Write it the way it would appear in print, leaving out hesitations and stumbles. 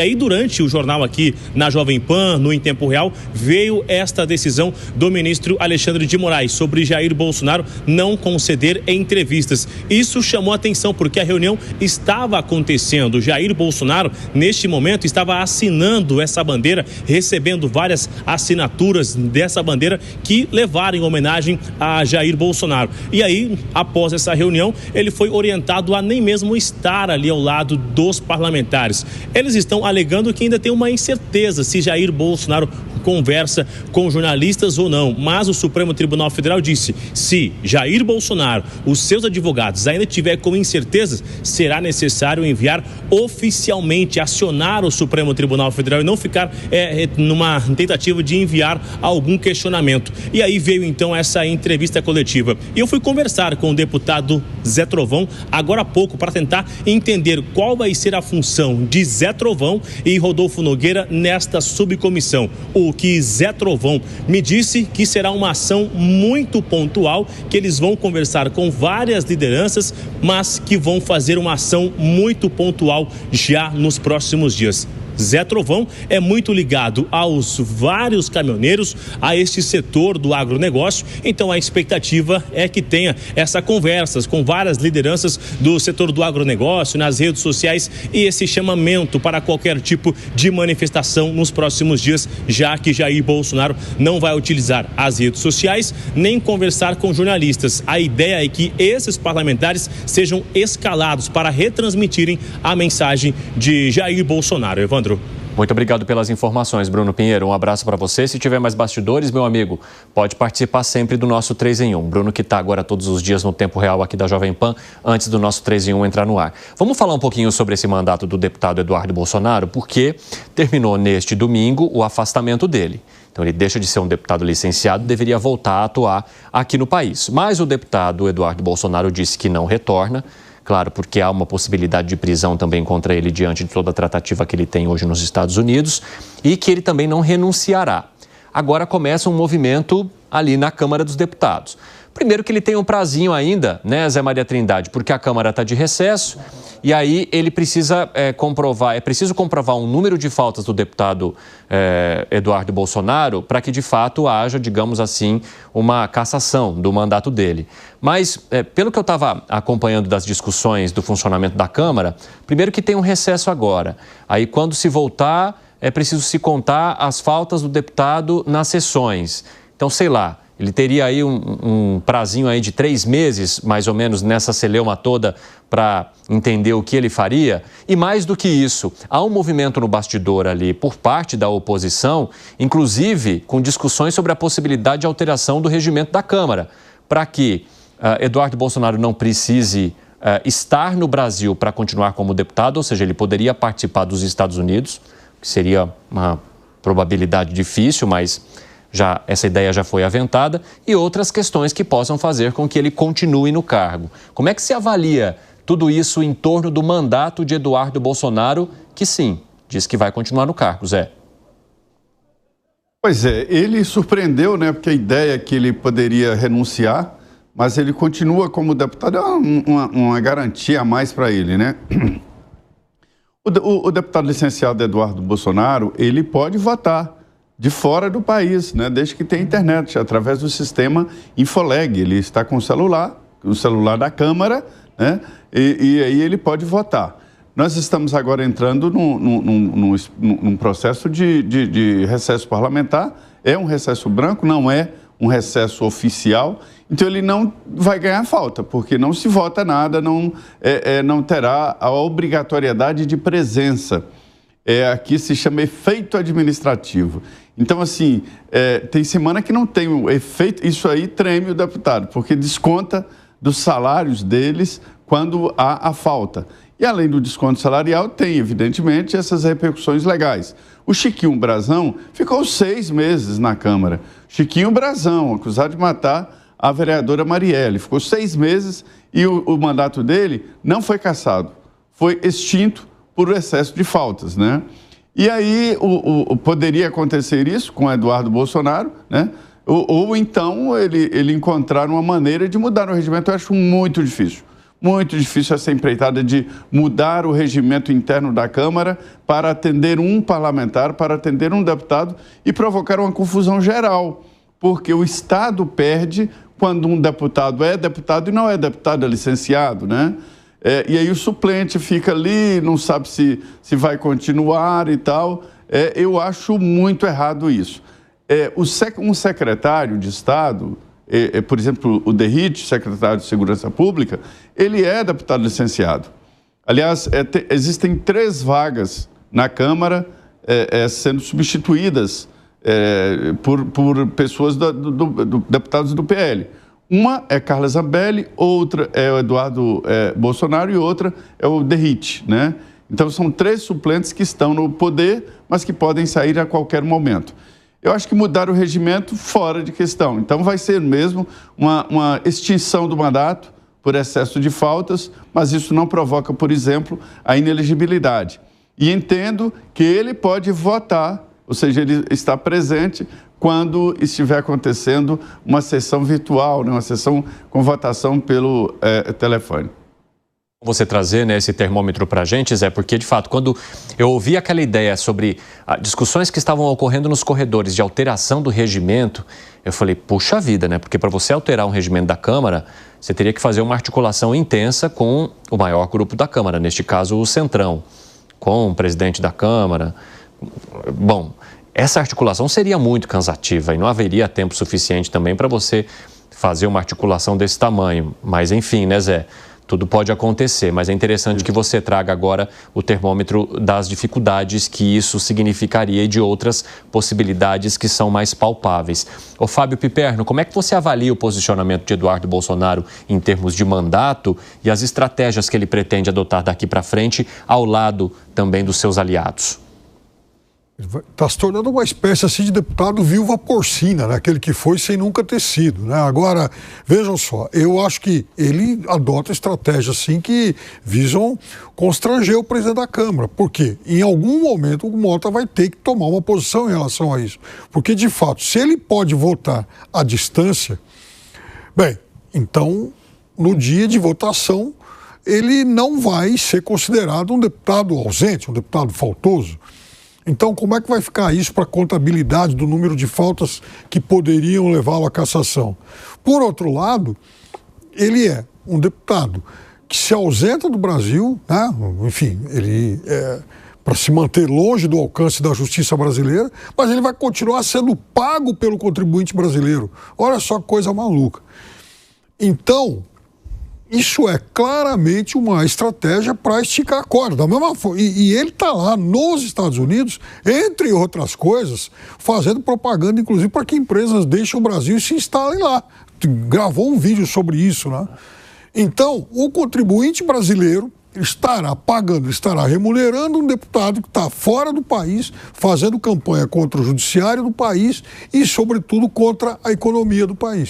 E aí, durante o jornal aqui na Jovem Pan, no Em Tempo Real, veio esta decisão do ministro Alexandre de Moraes sobre Jair Bolsonaro não conceder entrevistas. Isso chamou atenção porque a reunião estava acontecendo. Jair Bolsonaro, neste momento, estava assinando essa bandeira, recebendo várias assinaturas dessa bandeira que levaram em homenagem a Jair Bolsonaro. E aí, após essa reunião, ele foi orientado a nem mesmo estar ali ao lado dos parlamentares. Eles estão alegando que ainda tem uma incerteza se Jair Bolsonaro conversa com jornalistas ou não, mas o Supremo Tribunal Federal disse: se Jair Bolsonaro, os seus advogados ainda tiver com incertezas, será necessário enviar oficialmente, acionar o Supremo Tribunal Federal e não ficar numa tentativa de enviar algum questionamento. E aí veio então essa entrevista coletiva. E eu fui conversar com o deputado Zé Trovão agora há pouco para tentar entender qual vai ser a função de Zé Trovão e Rodolfo Nogueira nesta subcomissão. O que Zé Trovão me disse que será uma ação muito pontual, que eles vão conversar com várias lideranças, mas que vão fazer uma ação muito pontual já nos próximos dias. Zé Trovão é muito ligado aos vários caminhoneiros, a este setor do agronegócio, então a expectativa é que tenha essa conversa com várias lideranças do setor do agronegócio nas redes sociais e esse chamamento para qualquer tipo de manifestação nos próximos dias, já que Jair Bolsonaro não vai utilizar as redes sociais nem conversar com jornalistas. A ideia é que esses parlamentares sejam escalados para retransmitirem a mensagem de Jair Bolsonaro. Evandro. Muito obrigado pelas informações, Bruno Pinheiro. Um abraço para você. Se tiver mais bastidores, meu amigo, pode participar sempre do nosso 3 em 1. Bruno que está agora todos os dias no Tempo Real aqui da Jovem Pan, antes do nosso 3 em 1 entrar no ar. Vamos falar um pouquinho sobre esse mandato do deputado Eduardo Bolsonaro, porque terminou neste domingo o afastamento dele. Então ele deixa de ser um deputado licenciado, deveria voltar a atuar aqui no país. Mas o deputado Eduardo Bolsonaro disse que não retorna. Claro, porque há uma possibilidade de prisão também contra ele diante de toda a tratativa que ele tem hoje nos Estados Unidos e que ele também não renunciará. Agora começa um movimento ali na Câmara dos Deputados. Primeiro que ele tem um prazinho ainda, né, Zé Maria Trindade, porque a Câmara está de recesso e aí ele precisa preciso comprovar um número de faltas do deputado Eduardo Bolsonaro para que de fato haja, digamos assim, uma cassação do mandato dele. Mas, pelo que eu estava acompanhando das discussões do funcionamento da Câmara, primeiro que tem um recesso agora. Aí quando se voltar, é preciso se contar as faltas do deputado nas sessões. Então, sei lá, ele teria aí um prazinho aí de 3 meses, mais ou menos, nessa celeuma toda para entender o que ele faria. E mais do que isso, há um movimento no bastidor ali por parte da oposição, inclusive com discussões sobre a possibilidade de alteração do regimento da Câmara, para que Eduardo Bolsonaro não precise estar no Brasil para continuar como deputado, ou seja, ele poderia participar dos Estados Unidos, que seria uma probabilidade difícil, mas essa ideia já foi aventada, e outras questões que possam fazer com que ele continue no cargo. Como é que se avalia tudo isso em torno do mandato de Eduardo Bolsonaro, que sim, diz que vai continuar no cargo, Zé? Pois é, ele surpreendeu, né, porque a ideia é que ele poderia renunciar, mas ele continua como deputado, é uma garantia a mais para ele, né? O deputado licenciado Eduardo Bolsonaro, ele pode votar de fora do país, né? Desde que tenha internet, através do sistema Infoleg. Ele está com o celular da Câmara, né? E aí ele pode votar. Nós estamos agora entrando num processo de recesso parlamentar. É um recesso branco, não é um recesso oficial. Então ele não vai ganhar falta, porque não se vota nada, não terá a obrigatoriedade de presença. Aqui se chama efeito administrativo. Então, assim, tem semana que não tem o efeito, isso aí treme o deputado, porque desconta dos salários deles quando há a falta. E além do desconto salarial, tem, evidentemente, essas repercussões legais. O Chiquinho Brazão ficou 6 meses na Câmara. Chiquinho Brazão, acusado de matar a vereadora Marielle. Ficou 6 meses e o mandato dele não foi cassado. Foi extinto por excesso de faltas, né? E aí poderia acontecer isso com Eduardo Bolsonaro, né? Ou então ele encontrar uma maneira de mudar o regimento. Eu acho muito difícil. muito difícil essa empreitada de mudar o regimento interno da Câmara para atender um parlamentar, para atender um deputado e provocar uma confusão geral, porque o Estado perde quando um deputado é deputado e não é deputado, é licenciado, né? E aí o suplente fica ali, não sabe se vai continuar e tal. Eu acho muito errado isso. Um secretário de Estado, por exemplo, o Derrite, secretário de Segurança Pública, ele é deputado licenciado. Aliás, existem 3 vagas na Câmara sendo substituídas por pessoas deputados do PL. Uma é Carla Zambelli, outra é o Eduardo Bolsonaro e outra é o Derrite, né? Então, são 3 suplentes que estão no poder, mas que podem sair a qualquer momento. Eu acho que mudar o regimento fora de questão. Então, vai ser mesmo uma extinção do mandato por excesso de faltas, mas isso não provoca, por exemplo, a inelegibilidade. E entendo que ele pode votar, ou seja, ele está presente quando estiver acontecendo uma sessão virtual, né, uma sessão com votação pelo telefone. Você trazer, né, esse termômetro para a gente, Zé, porque de fato, quando eu ouvi aquela ideia sobre discussões que estavam ocorrendo nos corredores de alteração do regimento, eu falei, puxa vida, né? Porque para você alterar um regimento da Câmara, você teria que fazer uma articulação intensa com o maior grupo da Câmara, neste caso o Centrão, com o presidente da Câmara. Bom, essa articulação seria muito cansativa e não haveria tempo suficiente também para você fazer uma articulação desse tamanho. Mas enfim, né, Zé? Tudo pode acontecer, mas é interessante que você traga agora o termômetro das dificuldades que isso significaria e de outras possibilidades que são mais palpáveis. Ô Fábio Piperno, como é que você avalia o posicionamento de Eduardo Bolsonaro em termos de mandato e as estratégias que ele pretende adotar daqui para frente ao lado também dos seus aliados? Está se tornando uma espécie assim de deputado viúva porcina, né? Aquele que foi sem nunca ter sido, né? Agora, vejam só, eu acho que ele adota estratégias assim que visam constranger o presidente da Câmara. Por quê? Em algum momento o Mota vai ter que tomar uma posição em relação a isso. Porque, de fato, se ele pode votar à distância, bem, então, no dia de votação, ele não vai ser considerado um deputado ausente, um deputado faltoso. Então, como é que vai ficar isso para a contabilidade do número de faltas que poderiam levá-lo à cassação? Por outro lado, ele é um deputado que se ausenta do Brasil, né? Enfim, ele para se manter longe do alcance da justiça brasileira, mas ele vai continuar sendo pago pelo contribuinte brasileiro. Olha só que coisa maluca. Então, isso é claramente uma estratégia para esticar a corda. Da mesma forma, e ele está lá nos Estados Unidos, entre outras coisas, fazendo propaganda, inclusive, para que empresas deixem o Brasil e se instalem lá. Gravou um vídeo sobre isso, né? Então, o contribuinte brasileiro estará pagando, estará remunerando um deputado que está fora do país, fazendo campanha contra o judiciário do país e, sobretudo, contra a economia do país.